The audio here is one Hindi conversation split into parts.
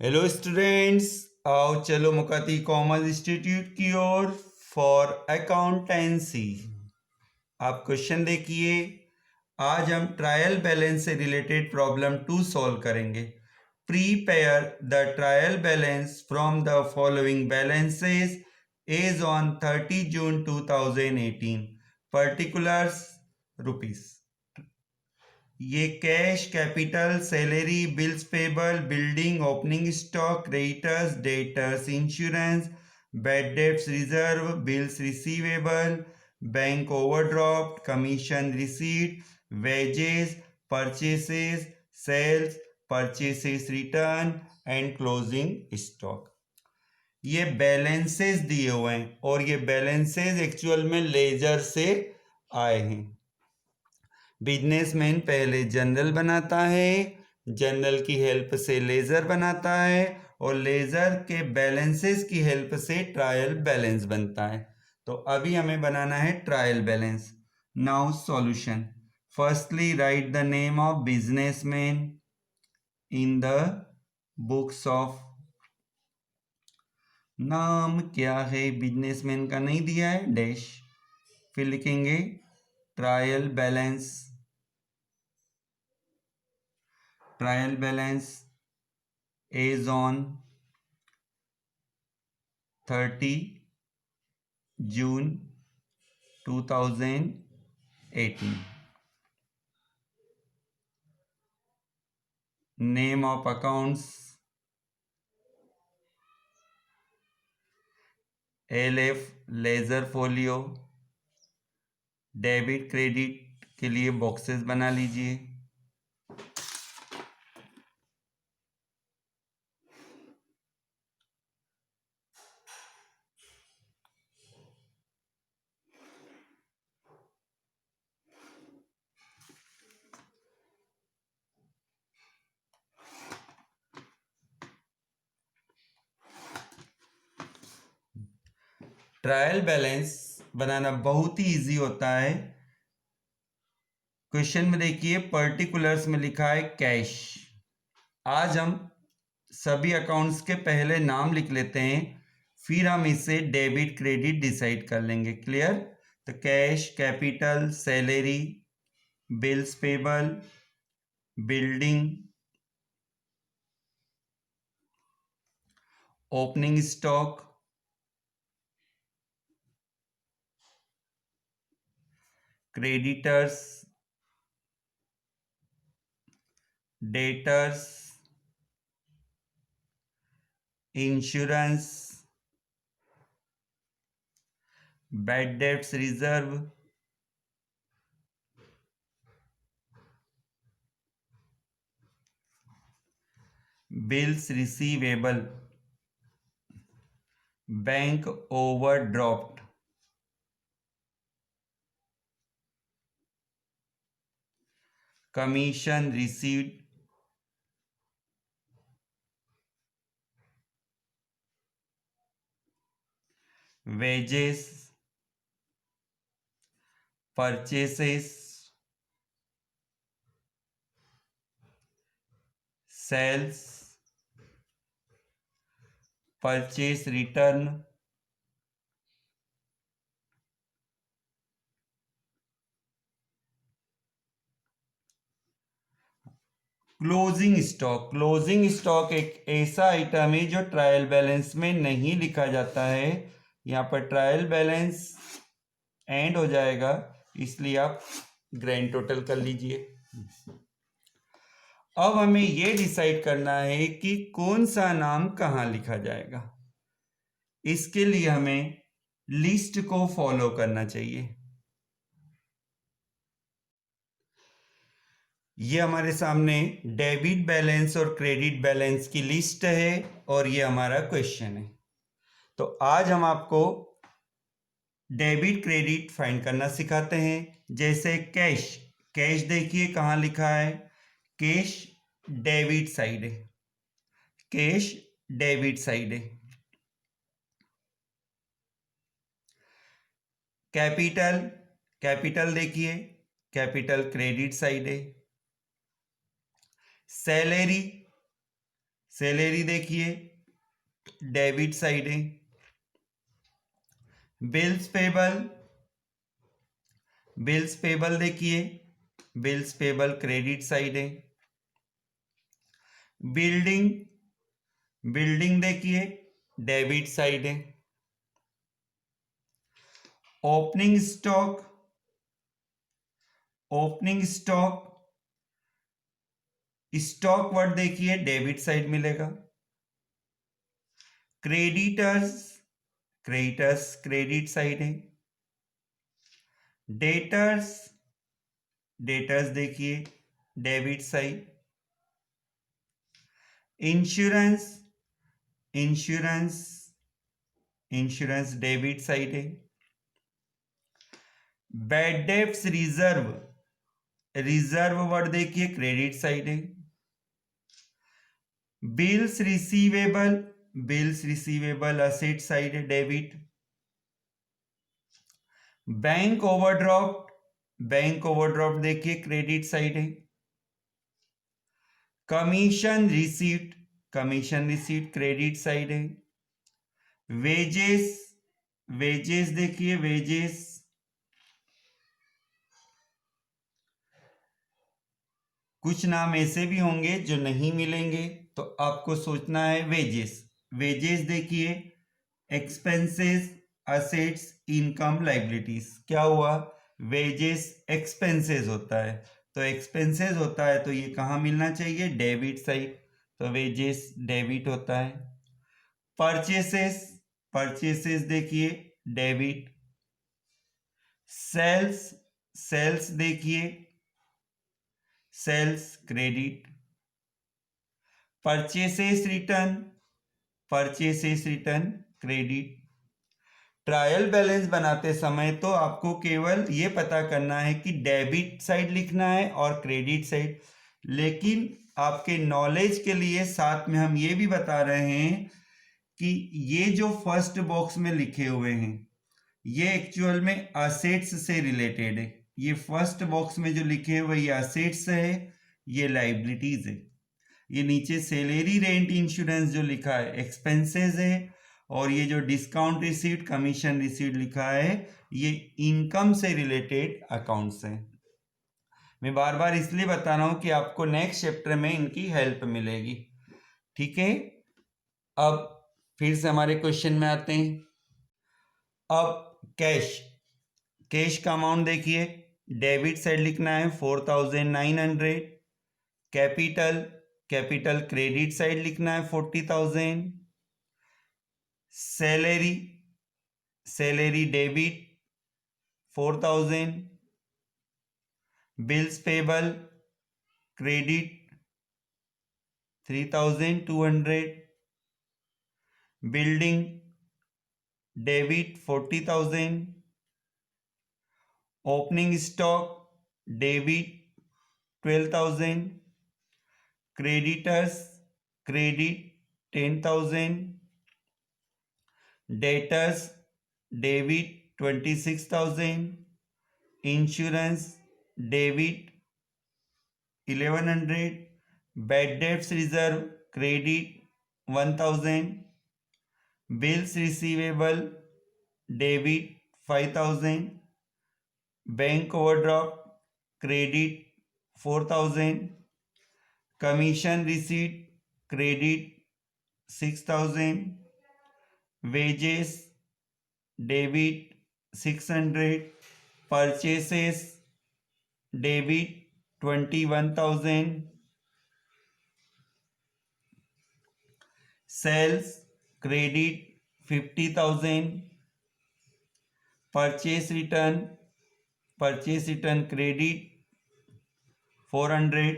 हेलो स्टूडेंट्स, आओ चलो मुकाती कॉमर्स इंस्टीट्यूट की ओर फॉर अकाउंटेंसी। आप क्वेश्चन देखिए। आज हम ट्रायल बैलेंस से रिलेटेड प्रॉब्लम 2 सॉल्व करेंगे। Prepare the trial balance from the following balances as on 30 June 2018। Particulars rupees. ये cash, capital, salary, bills payable, building, opening stock, creditors, debtors, insurance, bad debts reserve, bills receivable, bank overdraft, commission receipt, wages, purchases, sales, purchases return and closing stock. ये बैलेंसेस दिए हुए हैं और ये बैलेंसेस एक्चुअल में लेजर से आए हैं। बिजनेसमैन पहले जनरल बनाता है, जनरल की हेल्प से लेजर बनाता है और लेजर के बैलेंसेस की हेल्प से ट्रायल बैलेंस बनता है। तो अभी हमें बनाना है trial balance. Now solution. Firstly right the name of businessman in the books of. नाम क्या है बिजनेसमैन का नहीं दिया है, डैश। फिर लिखेंगे trial balance. Trial balance is on 30 June 2018. Name of accounts LF ledger folio. Debit credit के लिए बॉक्सेस बना लीजिए। ट्रायल बैलेंस बनाना बहुत ही इजी होता है। क्वेश्चन में देखिए, पर्टिकुलर्स में लिखा है कैश। आज हम सभी अकाउंट्स के पहले नाम लिख लेते हैं, फिर हम इसे डेबिट क्रेडिट डिसाइड कर लेंगे। क्लियर? तो cash, capital, salary, bills payable, building, opening stock, creditors, debtors, insurance, bad debts reserve, bills receivable, bank overdraft, commission received, wages, purchases, sales, purchase return, closing stock. Closing stock एक ऐसा आइटम है जो ट्रायल बैलेंस में नहीं लिखा जाता है। यहाँ पर ट्रायल बैलेंस एंड हो जाएगा, इसलिए आप ग्रैंड टोटल कर लीजिए। अब हमें यह डिसाइड करना है कि कौन सा नाम कहाँ लिखा जाएगा। इसके लिए हमें लिस्ट को फॉलो करना चाहिए। ये हमारे सामने डेबिट बैलेंस और क्रेडिट बैलेंस की लिस्ट है और ये हमारा क्वेश्चन है। तो आज हम आपको डेबिट क्रेडिट फाइंड करना सिखाते हैं। जैसे कैश, कैश देखिए कहाँ लिखा है, कैश डेबिट साइड है, कैश डेबिट साइड है। कैपिटल, कैपिटल देखिए, कैपिटल क्रेडिट साइड है। सैलरी, सैलरी देखिए डेबिट साइड है। बिल्स पेबल देखिए बिल्स पेबल क्रेडिट साइड है। बिल्डिंग देखिए डेबिट साइड है। ओपनिंग स्टॉक वर्ड देखिए डेबिट साइड मिलेगा। क्रेडिटर्स क्रेडिट साइड है। डेटर्स देखिए debit side. Insurance debit side है। बैड डेब्ट्स रिजर्व वर्ड देखिए क्रेडिट साइड है। बिल्स रिसीवेबल असेट साइड है डेबिट। बैंक ओवरड्राफ्ट देखिए क्रेडिट साइड है। कमीशन रिसीट क्रेडिट साइड है। वेजेस देखिए कुछ नाम ऐसे भी होंगे जो नहीं मिलेंगे तो आपको सोचना है वेजेस देखिए एक्सपेंसेस असेट्स इनकम लाइबिलिटीज। क्या हुआ वेजेस एक्सपेंसेस होता है तो एक्सपेंसेस होता है तो ये कहाँ मिलना चाहिए डेबिट साइड तो वेजेस डेबिट होता है। परचेसेस देखिए डेबिट। सेल्स देखिए sales credit. Purchases return credit. Trial balance बनाते समय तो आपको केवल ये पता करना है कि डेबिट साइड लिखना है और क्रेडिट साइड, लेकिन आपके नॉलेज के लिए साथ में हम ये भी बता रहे हैं कि ये जो फर्स्ट बॉक्स में लिखे हुए हैं ये एक्चुअल में असेट्स से रिलेटेड है। ये फर्स्ट बॉक्स में जो लिखे हुए ये असेट्स है, ये लाइबिलिटीज है। ये नीचे सैलरी रेंट इंश्योरेंस जो लिखा है एक्सपेंसेस है और ये जो डिस्काउंट रिसीट कमीशन रिसीट लिखा है ये इनकम से रिलेटेड अकाउंट्स हैं। मैं बार बार इसलिए बता रहा हूं कि आपको नेक्स्ट चैप्टर में इनकी हेल्प मिलेगी। ठीक है, अब फिर से हमारे क्वेश्चन में आते हैं। अब कैश का अमाउंट देखिए डेबिट साइड लिखना है 4900। कैपिटल क्रेडिट साइड लिखना है 40,000। Salary debit 4,000। Bills payable credit 3,200। Building debit 40,000। Opening stock debit 12,000। Creditors credit 10,000। Debtors debit 26,000। Insurance debit 1,100। Bad debts reserve credit 1,000। Bills receivable debit 5,000। Bank overdraft credit 4,000। Commission receipt credit 6,000। Wages debit 600। Purchases debit 21,000। Sales credit 50,000। Purchase return credit 400।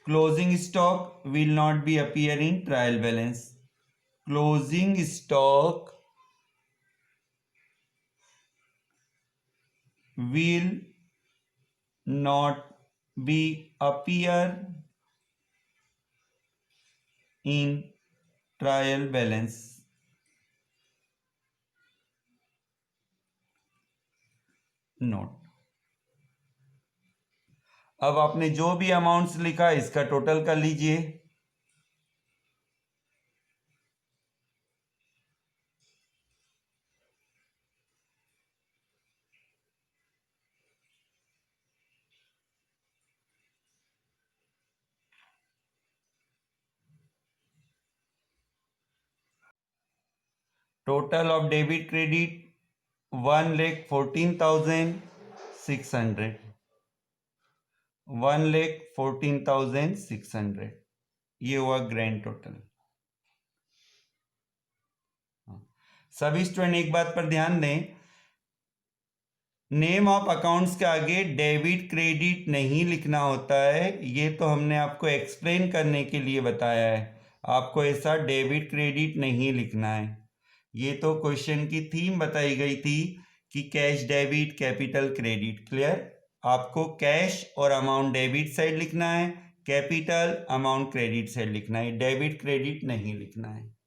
Closing stock will not be appear in trial balance. Closing stock will not be appear in trial balance. Note. अब आपने जो भी अमाउंट्स लिखा इसका टोटल कर लीजिए। टोटल ऑफ डेबिट क्रेडिट 1,14,600, 1,14,600, ये हुआ ग्रैंड टोटल। सभी स्टूडेंट एक बात पर ध्यान दें, नेम ऑफ अकाउंट्स के आगे डेबिट क्रेडिट नहीं लिखना होता है, ये तो हमने आपको एक्सप्लेन करने के लिए बताया है। आपको ऐसा डेबिट क्रेडिट नहीं लिखना है। ये तो क्वेश्चन की थीम बताई गई थी कि cash debit capital credit. Clear? आपको कैश और अमाउंट डेबिट साइड लिखना है, कैपिटल अमाउंट क्रेडिट साइड लिखना है, डेबिट क्रेडिट नहीं लिखना है।